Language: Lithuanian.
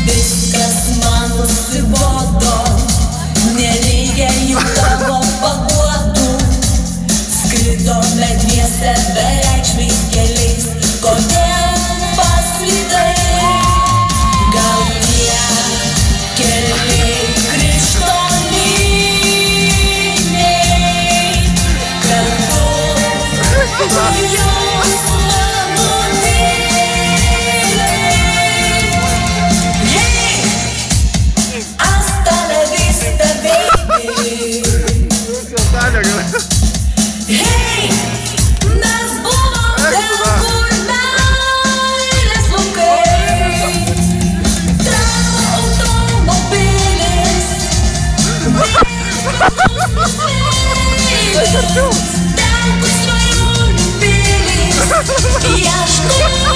Viskas man nusibodo, nereikia jų tavo paguodų. Skridome dviese bereikšmiais keliais, kodėl paslydai? Gal tie keliai krištoliniai, kartu jūs mano myliai. Hey, hasta la vista, baby. Hey, mes buvom ten, kur meilės laukai. Tavo automobilis, ten, kur svajonių pilys, ieškau